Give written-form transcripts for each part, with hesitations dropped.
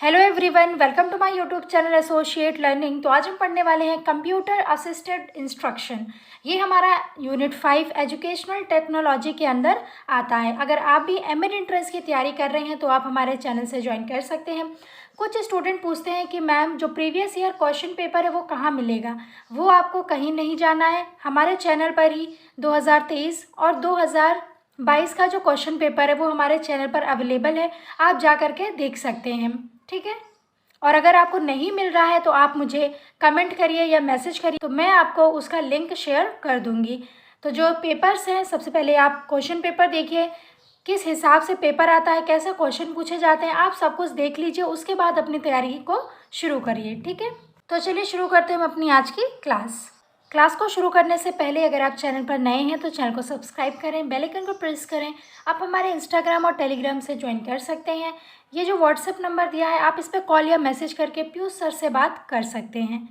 Hello everyone, welcome to my YouTube channel associate learning. तो आज हम पढ़ने वाले हैं कंप्यूटर असिस्टेड इंस्ट्रक्शन। ये हमारा यूनिट 5 एजुकेशनल टेक्नोलॉजी के अंदर आता है। अगर आप भी एमएड एंट्रेंस की तैयारी कर रहे हैं तो आप हमारे चैनल से ज्वाइन कर सकते हैं। कुछ स्टूडेंट पूछते हैं कि मैम जो प्रीवियस ईयर क्वेश्चन पेपर है वो कहाँ मिलेगा। वो आपको कहीं नहीं जाना है, हमारे चैनल पर ही 2023 और 2022 का जो क्वेश्चन पेपर है वो हमारे चैनल पर अवेलेबल है। आप जा करके देख सकते हैं, ठीक है। और अगर आपको नहीं मिल रहा है तो आप मुझे कमेंट करिए या मैसेज करिए, तो मैं आपको उसका लिंक शेयर कर दूंगी। तो जो पेपर्स हैं, सबसे पहले आप क्वेश्चन पेपर देखिए, किस हिसाब से पेपर आता है, कैसे क्वेश्चन पूछे जाते हैं, आप सब कुछ देख लीजिए। उसके बाद अपनी तैयारी को शुरू करिए, ठीक है। तो चलिए शुरू करते हैं हम अपनी आज की क्लास को शुरू करने से पहले अगर आप चैनल पर नए हैं तो चैनल को सब्सक्राइब करें, बेल आइकन को प्रेस करें। आप हमारे इंस्टाग्राम और टेलीग्राम से ज्वाइन कर सकते हैं। ये जो व्हाट्सएप नंबर दिया है आप इस पर कॉल या मैसेज करके पीयूष सर से बात कर सकते हैं।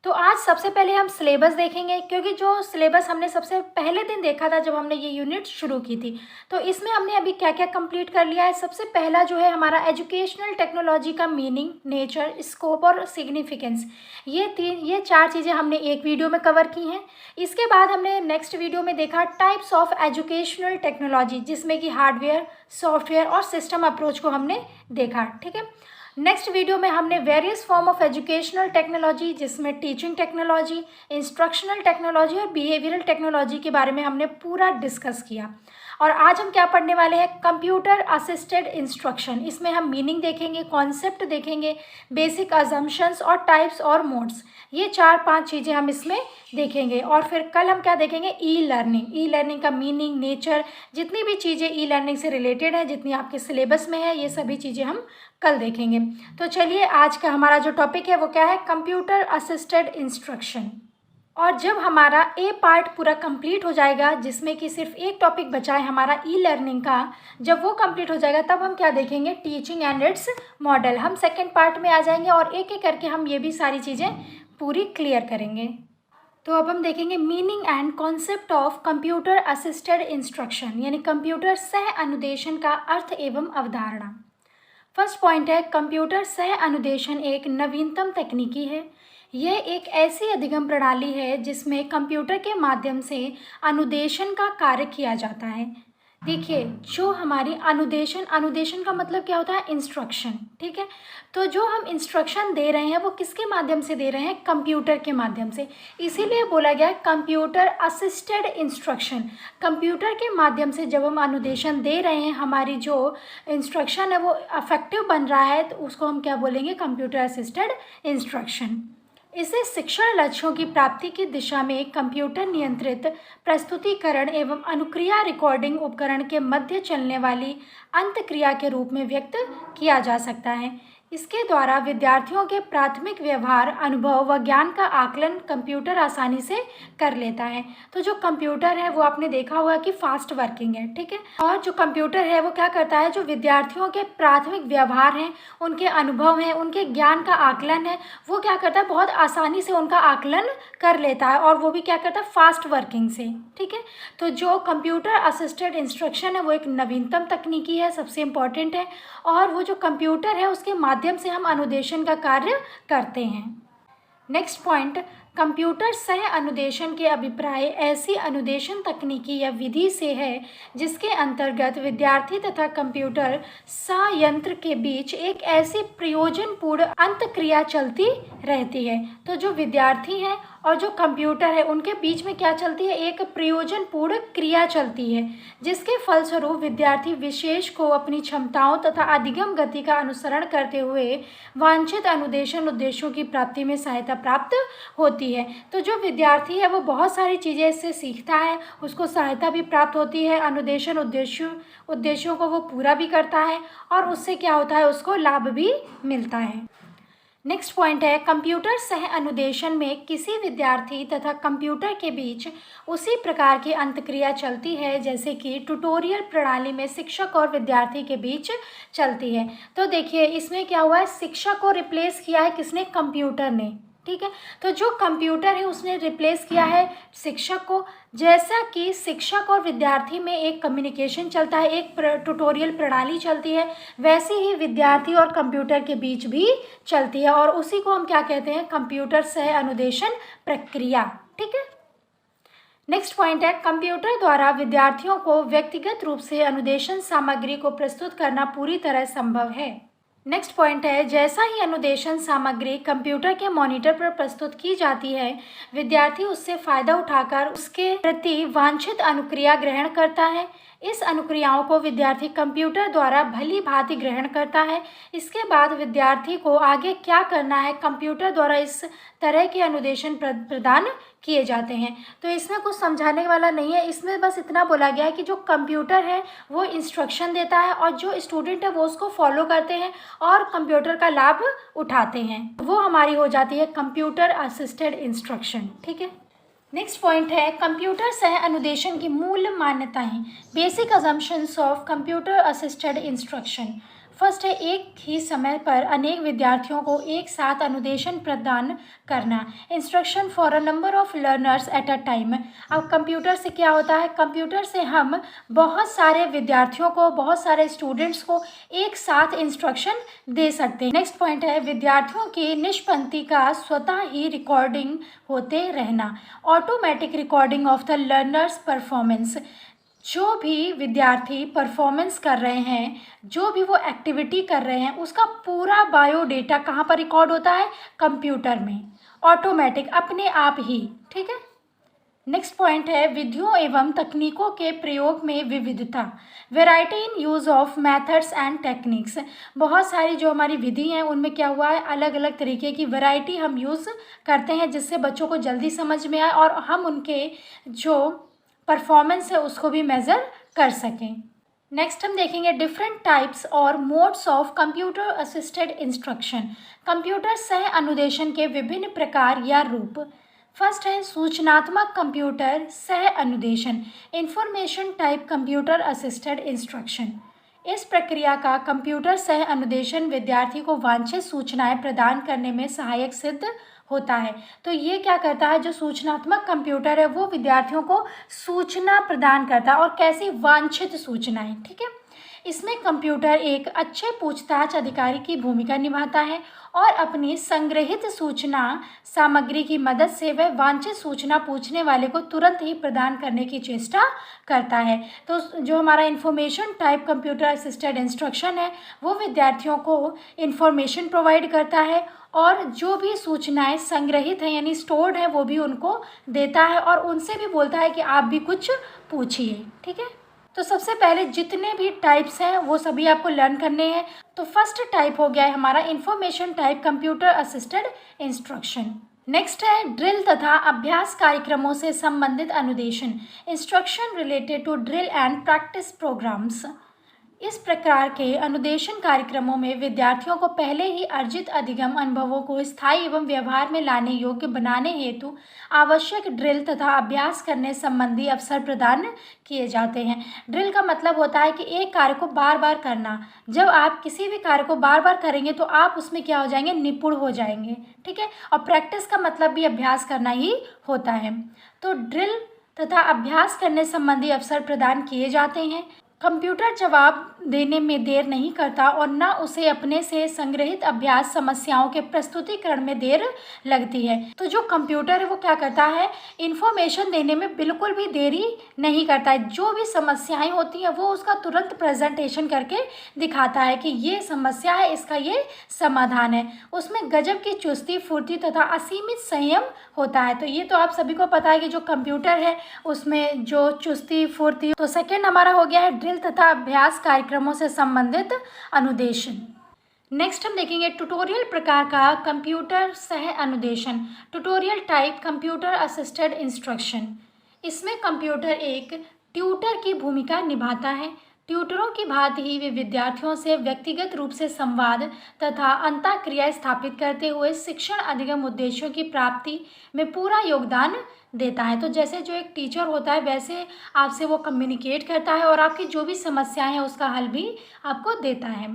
तो आज सबसे पहले हम सिलेबस देखेंगे, क्योंकि जो सिलेबस हमने सबसे पहले दिन देखा था जब हमने ये यूनिट शुरू की थी, तो इसमें हमने अभी क्या क्या कंप्लीट कर लिया है। सबसे पहला जो है हमारा एजुकेशनल टेक्नोलॉजी का मीनिंग, नेचर, स्कोप और सिग्निफिकेंस। ये चार चीज़ें हमने एक वीडियो में कवर की हैं। इसके बाद हमने नेक्स्ट वीडियो में देखा टाइप्स ऑफ एजुकेशनल टेक्नोलॉजी, जिसमें कि हार्डवेयर, सॉफ्टवेयर और सिस्टम अप्रोच को हमने देखा, ठीक है। नेक्स्ट वीडियो में हमने various form of educational technology, जिसमें टीचिंग टेक्नोलॉजी, इंस्ट्रक्शनल टेक्नोलॉजी और बिहेवियरल टेक्नोलॉजी के बारे में हमने पूरा डिस्कस किया। और आज हम क्या पढ़ने वाले हैं, कंप्यूटर असिस्टेड इंस्ट्रक्शन। इसमें हम मीनिंग देखेंगे, कॉन्सेप्ट देखेंगे, बेसिक अजम्पशंस और टाइप्स और मोड्स। ये 4-5 चीज़ें हम इसमें देखेंगे। और फिर कल हम क्या देखेंगे, ई लर्निंग का मीनिंग, नेचर, जितनी भी चीज़ें ई लर्निंग से रिलेटेड है, जितनी आपके सिलेबस में है, ये सभी चीज़ें हम कल देखेंगे। तो चलिए आज का हमारा जो टॉपिक है वो क्या है, कंप्यूटर असिस्टेड इंस्ट्रक्शन। और जब हमारा ए पार्ट पूरा कंप्लीट हो जाएगा, जिसमें कि सिर्फ एक टॉपिक बचा है हमारा ई लर्निंग का, जब वो कंप्लीट हो जाएगा तब हम क्या देखेंगे, टीचिंग एंड इट्स मॉडल। हम सेकेंड पार्ट में आ जाएंगे और एक एक करके हम ये भी सारी चीज़ें पूरी क्लियर करेंगे। तो अब हम देखेंगे meaning and concept of computer assisted instruction, यानी कंप्यूटर सह अनुदेशन का अर्थ एवं अवधारणा। फर्स्ट पॉइंट है, कंप्यूटर सह अनुदेशन एक नवीनतम तकनीकी है। यह एक ऐसी अधिगम प्रणाली है जिसमें कंप्यूटर के माध्यम से अनुदेशन का कार्य किया जाता है। देखिए, जो हमारी अनुदेशन का मतलब क्या होता है, इंस्ट्रक्शन, ठीक है। तो जो हम इंस्ट्रक्शन दे रहे हैं वो किसके माध्यम से दे रहे हैं, कंप्यूटर के माध्यम से। इसीलिए बोला गया कंप्यूटर असिस्टेड इंस्ट्रक्शन। कंप्यूटर के माध्यम से जब हम अनुदेशन दे रहे हैं, हमारी जो इंस्ट्रक्शन है वो इफेक्टिव बन रहा है, तो उसको हम क्या बोलेंगे, कंप्यूटर असिस्टेड इंस्ट्रक्शन। इसे शिक्षण लक्ष्यों की प्राप्ति की दिशा में कंप्यूटर नियंत्रित प्रस्तुतिकरण एवं अनुक्रिया रिकॉर्डिंग उपकरण के मध्य चलने वाली अंतक्रिया के रूप में व्यक्त किया जा सकता है। इसके द्वारा विद्यार्थियों के प्राथमिक व्यवहार, अनुभव व ज्ञान का आकलन कंप्यूटर आसानी से कर लेता है। तो जो कंप्यूटर है वो आपने देखा होगा कि फास्ट वर्किंग है, ठीक है। और जो कंप्यूटर है वो क्या करता है, जो विद्यार्थियों के प्राथमिक व्यवहार हैं, उनके अनुभव हैं, उनके ज्ञान का आकलन है, वो क्या करता है, बहुत आसानी से उनका आकलन कर लेता है। और वो भी क्या करता है, फास्ट वर्किंग से, ठीक है। तो जो कंप्यूटर असिस्टेड इंस्ट्रक्शन है वो एक नवीनतम तकनीकी है, सबसे इम्पॉर्टेंट है। और वो जो कंप्यूटर है उसके माध्यम से हम अनुदेशन का कार्य करते हैं। नेक्स्ट पॉइंट, कंप्यूटर सह अनुदेशन के अभिप्राय ऐसी अनुदेशन तकनीकी या विधि से है जिसके अंतर्गत विद्यार्थी तथा कंप्यूटर संयंत्र के बीच एक ऐसी प्रयोजनपूर्ण अंतक्रिया चलती रहती है। तो जो विद्यार्थी हैं और जो कंप्यूटर है उनके बीच में क्या चलती है, एक प्रयोजनपूर्ण क्रिया चलती है, जिसके फलस्वरूप विद्यार्थी विशेष को अपनी क्षमताओं तथा अधिगम गति का अनुसरण करते हुए वांछित अनुदेशन उद्देश्यों की प्राप्ति में सहायता प्राप्त होती है। तो जो विद्यार्थी है वो बहुत सारी चीज़ें इससे सीखता है, उसको सहायता भी प्राप्त होती है, अनुदेशन उद्देश्यों को वो पूरा भी करता है और उससे क्या होता है, उसको लाभ भी मिलता है। नेक्स्ट पॉइंट है, कंप्यूटर सह अनुदेशन में किसी विद्यार्थी तथा कंप्यूटर के बीच उसी प्रकार की अंतक्रिया चलती है जैसे कि ट्यूटोरियल प्रणाली में शिक्षक और विद्यार्थी के बीच चलती है। तो देखिए इसमें क्या हुआ है, शिक्षक को रिप्लेस किया है किसने, कंप्यूटर ने, ठीक है। तो जो कंप्यूटर है उसने रिप्लेस किया है शिक्षक को। जैसा कि शिक्षक और विद्यार्थी में एक कम्युनिकेशन चलता है, एक ट्यूटोरियल प्रणाली चलती है, वैसे ही विद्यार्थी और कंप्यूटर के बीच भी चलती है, और उसी को हम क्या कहते हैं, कंप्यूटर सह अनुदेशन प्रक्रिया। ठीक है। नेक्स्ट पॉइंट है, कंप्यूटर द्वारा विद्यार्थियों को व्यक्तिगत रूप से अनुदेशन सामग्री को प्रस्तुत करना पूरी तरह संभव है। नेक्स्ट पॉइंट है, जैसा ही अनुदेशन सामग्री कंप्यूटर के मॉनिटर पर प्रस्तुत की जाती है, विद्यार्थी उससे फायदा उठाकर उसके प्रति वांछित अनुक्रिया ग्रहण करता है। इस अनुक्रियाओं को विद्यार्थी कंप्यूटर द्वारा भली भांति ग्रहण करता है। इसके बाद विद्यार्थी को आगे क्या करना है, कंप्यूटर द्वारा इस तरह के अनुदेशन प्रदान किए जाते हैं। तो इसमें कुछ समझाने वाला नहीं है, इसमें बस इतना बोला गया है कि जो कंप्यूटर है वो इंस्ट्रक्शन देता है और जो स्टूडेंट है वो उसको फॉलो करते हैं और कंप्यूटर का लाभ उठाते हैं। वो हमारी हो जाती है कंप्यूटर असिस्टेड इंस्ट्रक्शन। ठीक है। नेक्स्ट पॉइंट है, कंप्यूटर सह अनुदेशन की मूल मान्यताएं, basic assumptions of computer assisted instruction. First है, एक ही समय पर अनेक विद्यार्थियों को एक साथ अनुदेशन प्रदान करना, instruction for a number of learners at a time. अब कंप्यूटर से क्या होता है, कंप्यूटर से हम बहुत सारे विद्यार्थियों को, बहुत सारे स्टूडेंट्स को एक साथ इंस्ट्रक्शन दे सकते हैं। नेक्स्ट पॉइंट है, विद्यार्थियों की निष्पत्ति का स्वतः ही रिकॉर्डिंग होते रहना, automatic recording of the learners performance. जो भी विद्यार्थी परफॉर्मेंस कर रहे हैं, जो भी वो एक्टिविटी कर रहे हैं, उसका पूरा बायोडेटा कहाँ पर रिकॉर्ड होता है, कंप्यूटर में, ऑटोमेटिक, अपने आप ही। ठीक है। नेक्स्ट पॉइंट है, विधियों एवं तकनीकों के प्रयोग में विविधता, variety in use of methods and techniques. बहुत सारी जो हमारी विधि हैं उनमें क्या हुआ है, अलग अलग तरीके की वैरायटी हम यूज़ करते हैं जिससे बच्चों को जल्दी समझ में आए और हम उनके जो परफॉर्मेंस है उसको भी मेज़र कर सकें। नेक्स्ट हम देखेंगे डिफरेंट टाइप्स और modes of computer assisted instruction, computer सह अनुदेशन के विभिन्न प्रकार या रूप। फर्स्ट है सूचनात्मक कंप्यूटर सह अनुदेशन, information type computer assisted instruction. इस प्रक्रिया का कंप्यूटर सह अनुदेशन विद्यार्थी को वांछित सूचनाएं प्रदान करने में सहायक सिद्ध होता है। तो ये क्या करता है, जो सूचनात्मक कंप्यूटर है वो विद्यार्थियों को सूचना प्रदान करता है, और कैसी वांछित सूचनाएं। ठीक है। इसमें कंप्यूटर एक अच्छे पूछताछ अधिकारी की भूमिका निभाता है और अपनी संग्रहित सूचना सामग्री की मदद से वह वांछित सूचना पूछने वाले को तुरंत ही प्रदान करने की चेष्टा करता है। तो जो हमारा information type computer assisted instruction है वो विद्यार्थियों को इंफॉर्मेशन प्रोवाइड करता है और जो भी सूचनाएं संग्रहित हैं यानी स्टोर्ड हैं वो भी उनको देता है और उनसे भी बोलता है कि आप भी कुछ पूछिए। ठीक है। तो सबसे पहले जितने भी टाइप्स हैं वो सभी आपको लर्न करने हैं। तो फर्स्ट टाइप हो गया है हमारा information type computer assisted instruction. Next है ड्रिल तथा अभ्यास कार्यक्रमों से संबंधित अनुदेशन, instruction related to drill and practice programs. इस प्रकार के अनुदेशन कार्यक्रमों में विद्यार्थियों को पहले ही अर्जित अधिगम अनुभवों को स्थायी एवं व्यवहार में लाने योग्य बनाने हेतु आवश्यक ड्रिल तथा अभ्यास करने संबंधी अवसर प्रदान किए जाते हैं। ड्रिल का मतलब होता है कि एक कार्य को बार बार करना। जब आप किसी भी कार्य को बार बार करेंगे तो आप उसमें क्या हो जाएंगे, निपुण हो जाएंगे। ठीक है। और प्रैक्टिस का मतलब भी अभ्यास करना ही होता है। तो ड्रिल तथा अभ्यास करने संबंधी अवसर प्रदान किए जाते हैं। कंप्यूटर जवाब देने में देर नहीं करता और न उसे अपने से संग्रहित अभ्यास समस्याओं के प्रस्तुतिकरण में देर लगती है। तो जो कंप्यूटर है वो क्या करता है, इंफॉर्मेशन देने में बिल्कुल भी देरी नहीं करता है। जो भी समस्याएं होती हैं वो उसका तुरंत प्रेजेंटेशन करके दिखाता है कि ये समस्या है, इसका ये समाधान है। उसमें गजब की चुस्ती, फुर्ती तथा असीमित संयम होता है। तो ये तो आप सभी को पता है कि जो कंप्यूटर है उसमें जो चुस्ती फुर्ती। तो सेकेंड हमारा हो गया है ड्रिल तथा अभ्यास कार्यक्रमों से संबंधित अनुदेशन। नेक्स्ट हम देखेंगे ट्यूटोरियल प्रकार का कंप्यूटर सह अनुदेशन, tutorial type computer assisted instruction. इसमें कंप्यूटर एक ट्यूटर की भूमिका निभाता है। ट्यूटरों की भांति ही वे विद्यार्थियों से व्यक्तिगत रूप से संवाद तथा अंतःक्रिया स्थापित करते हुए शिक्षण अधिगम उद्देश्यों की प्राप्ति में पूरा योगदान देता है। तो जैसे जो एक टीचर होता है वैसे आपसे वो कम्युनिकेट करता है और आपकी जो भी समस्याएं हैं उसका हल भी आपको देता है।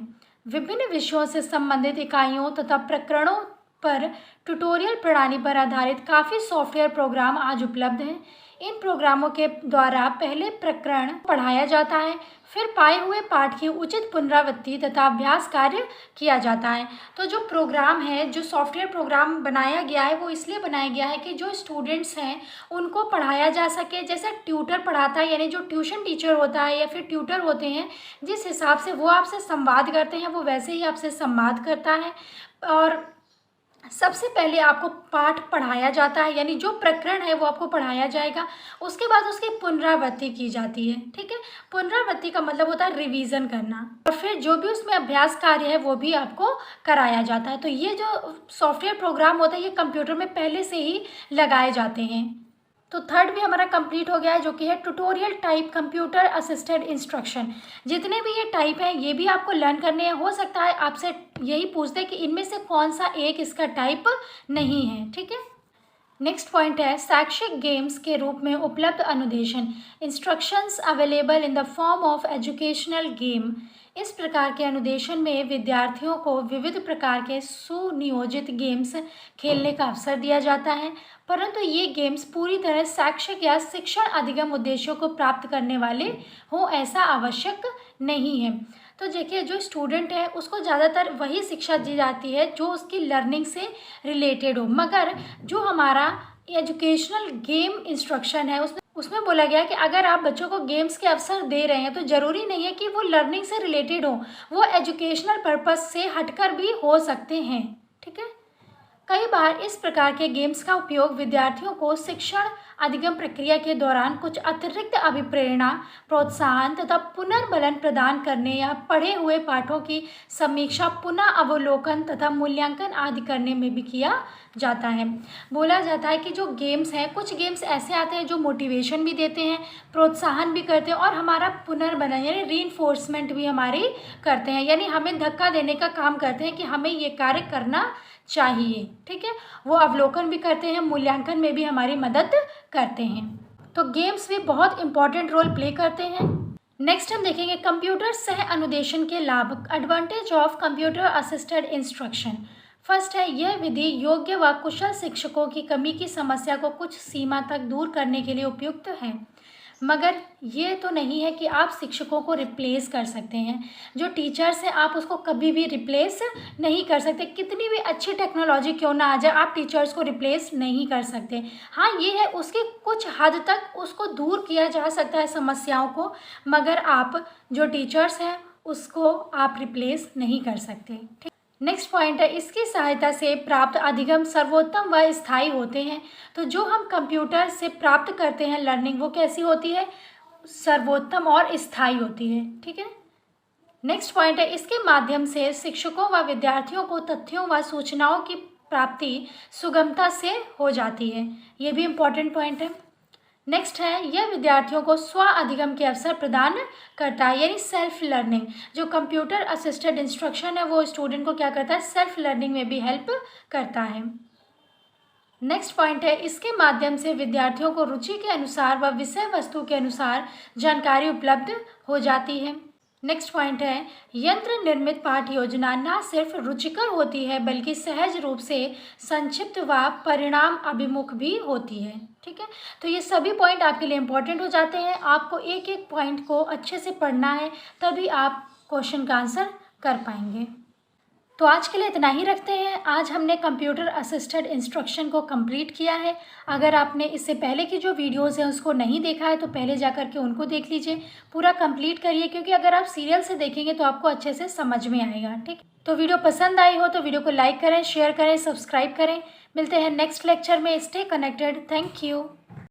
विभिन्न विषयों से संबंधित इकाइयों तथा प्रकरणों पर ट्यूटोरियल प्रणाली पर आधारित काफ़ी सॉफ्टवेयर प्रोग्राम आज उपलब्ध हैं। इन प्रोग्रामों के द्वारा पहले प्रकरण पढ़ाया जाता है, फिर पाए हुए पाठ की उचित पुनरावृत्ति तथा अभ्यास कार्य किया जाता है। तो जो प्रोग्राम है, जो सॉफ्टवेयर प्रोग्राम बनाया गया है, वो इसलिए बनाया गया है कि जो स्टूडेंट्स हैं उनको पढ़ाया जा सके। जैसे ट्यूटर पढ़ाता है, यानी जो ट्यूशन टीचर होता है या फिर ट्यूटर होते हैं, जिस हिसाब से वो आपसे संवाद करते हैं, वो वैसे ही आपसे संवाद करता है। और सबसे पहले आपको पाठ पढ़ाया जाता है, यानी जो प्रकरण है वो आपको पढ़ाया जाएगा। उसके बाद उसकी पुनरावृत्ति की जाती है। ठीक है, पुनरावृत्ति का मतलब होता है रिवीजन करना, और फिर जो भी उसमें अभ्यास कार्य है वो भी आपको कराया जाता है। तो ये जो सॉफ्टवेयर प्रोग्राम होता है ये कंप्यूटर में पहले से ही लगाए जाते हैं। तो थर्ड भी हमारा कंप्लीट हो गया है, जो कि है tutorial type computer assisted instruction. जितने भी ये टाइप हैं ये भी आपको लर्न करने हैं। हो सकता है आपसे यही पूछते हैं कि इनमें से कौन सा एक इसका टाइप नहीं है। ठीक है, नेक्स्ट पॉइंट है शैक्षिक गेम्स के रूप में उपलब्ध अनुदेशन। Instructions available in the form of educational game. इस प्रकार के अनुदेशन में विद्यार्थियों को विविध प्रकार के सुनियोजित गेम्स खेलने का अवसर दिया जाता है, परंतु ये गेम्स पूरी तरह शैक्षिक या शिक्षण अधिगम उद्देश्यों को प्राप्त करने वाले हों ऐसा आवश्यक नहीं है। तो देखिए, जो स्टूडेंट है उसको ज़्यादातर वही शिक्षा दी जाती है जो उसकी लर्निंग से रिलेटेड हो, मगर जो हमारा एजुकेशनल गेम इंस्ट्रक्शन है उसमें बोला गया कि अगर आप बच्चों को गेम्स के अवसर दे रहे हैं तो ज़रूरी नहीं है कि वो लर्निंग से रिलेटेड हो, वो एजुकेशनल पर्पस से हटकर भी हो सकते हैं। ठीक है, कई बार इस प्रकार के गेम्स का उपयोग विद्यार्थियों को शिक्षण अधिगम प्रक्रिया के दौरान कुछ अतिरिक्त अभिप्रेरणा, प्रोत्साहन तथा पुनर्बलन प्रदान करने या पढ़े हुए पाठों की समीक्षा, पुनः अवलोकन तथा मूल्यांकन आदि करने में भी किया जाता है। बोला जाता है कि जो गेम्स हैं, कुछ गेम्स ऐसे आते हैं जो मोटिवेशन भी देते हैं, प्रोत्साहन भी करते हैं और हमारा पुनर्बलन यानी रीइंफोर्समेंट भी हमारी करते हैं, यानी हमें धक्का देने का काम करते हैं कि हमें ये कार्य करना चाहिए। ठीक है, वो अवलोकन भी करते हैं, मूल्यांकन में भी हमारी मदद करते हैं। तो गेम्स भी बहुत इंपॉर्टेंट रोल प्ले करते हैं। नेक्स्ट हम देखेंगे कंप्यूटर सह अनुदेशन के लाभ। Advantage of computer assisted instruction. First है, यह विधि योग्य व कुशल शिक्षकों की कमी की समस्या को कुछ सीमा तक दूर करने के लिए उपयुक्त है, मगर ये तो नहीं है कि आप शिक्षकों को रिप्लेस कर सकते हैं। जो टीचर्स हैं आप उसको कभी भी रिप्लेस नहीं कर सकते, कितनी भी अच्छी टेक्नोलॉजी क्यों ना आ जाए, आप टीचर्स को रिप्लेस नहीं कर सकते। हाँ, ये है उसकी कुछ हद तक उसको दूर किया जा सकता है समस्याओं को, मगर आप जो टीचर्स हैं उसको आप रिप्लेस नहीं कर सकते। ठीक, नेक्स्ट पॉइंट है, इसकी सहायता से प्राप्त अधिगम सर्वोत्तम व स्थायी होते हैं। तो जो हम कंप्यूटर से प्राप्त करते हैं लर्निंग, वो कैसी होती है? सर्वोत्तम और स्थायी होती है। ठीक है, नेक्स्ट पॉइंट है, इसके माध्यम से शिक्षकों व विद्यार्थियों को तथ्यों व सूचनाओं की प्राप्ति सुगमता से हो जाती है। ये भी इम्पोर्टेंट पॉइंट है। नेक्स्ट है, यह विद्यार्थियों को स्व अधिगम के अवसर प्रदान करता है, यानी सेल्फ लर्निंग। जो कंप्यूटर असिस्टेड इंस्ट्रक्शन है वो स्टूडेंट को क्या करता है? सेल्फ लर्निंग में भी हेल्प करता है। नेक्स्ट पॉइंट है, इसके माध्यम से विद्यार्थियों को रुचि के अनुसार व विषय वस्तु के अनुसार जानकारी उपलब्ध हो जाती है। नेक्स्ट पॉइंट है, यंत्र निर्मित पाठ योजना न सिर्फ रुचिकर होती है बल्कि सहज रूप से संक्षिप्त व परिणाम अभिमुख भी होती है। ठीक है, तो ये सभी पॉइंट आपके लिए इम्पोर्टेंट हो जाते हैं। आपको एक एक पॉइंट को अच्छे से पढ़ना है, तभी आप क्वेश्चन का आंसर कर पाएंगे। तो आज के लिए इतना ही रखते हैं। आज हमने कंप्यूटर असिस्टेड इंस्ट्रक्शन को कंप्लीट किया है। अगर आपने इससे पहले की जो वीडियोस हैं उसको नहीं देखा है तो पहले जा कर के उनको देख लीजिए, पूरा कंप्लीट करिए, क्योंकि अगर आप सीरियल से देखेंगे तो आपको अच्छे से समझ में आएगा। ठीक, तो वीडियो पसंद आई हो तो वीडियो को लाइक करें, शेयर करें, सब्सक्राइब करें। मिलते हैं नेक्स्ट लेक्चर में। Stay connected. Thank you.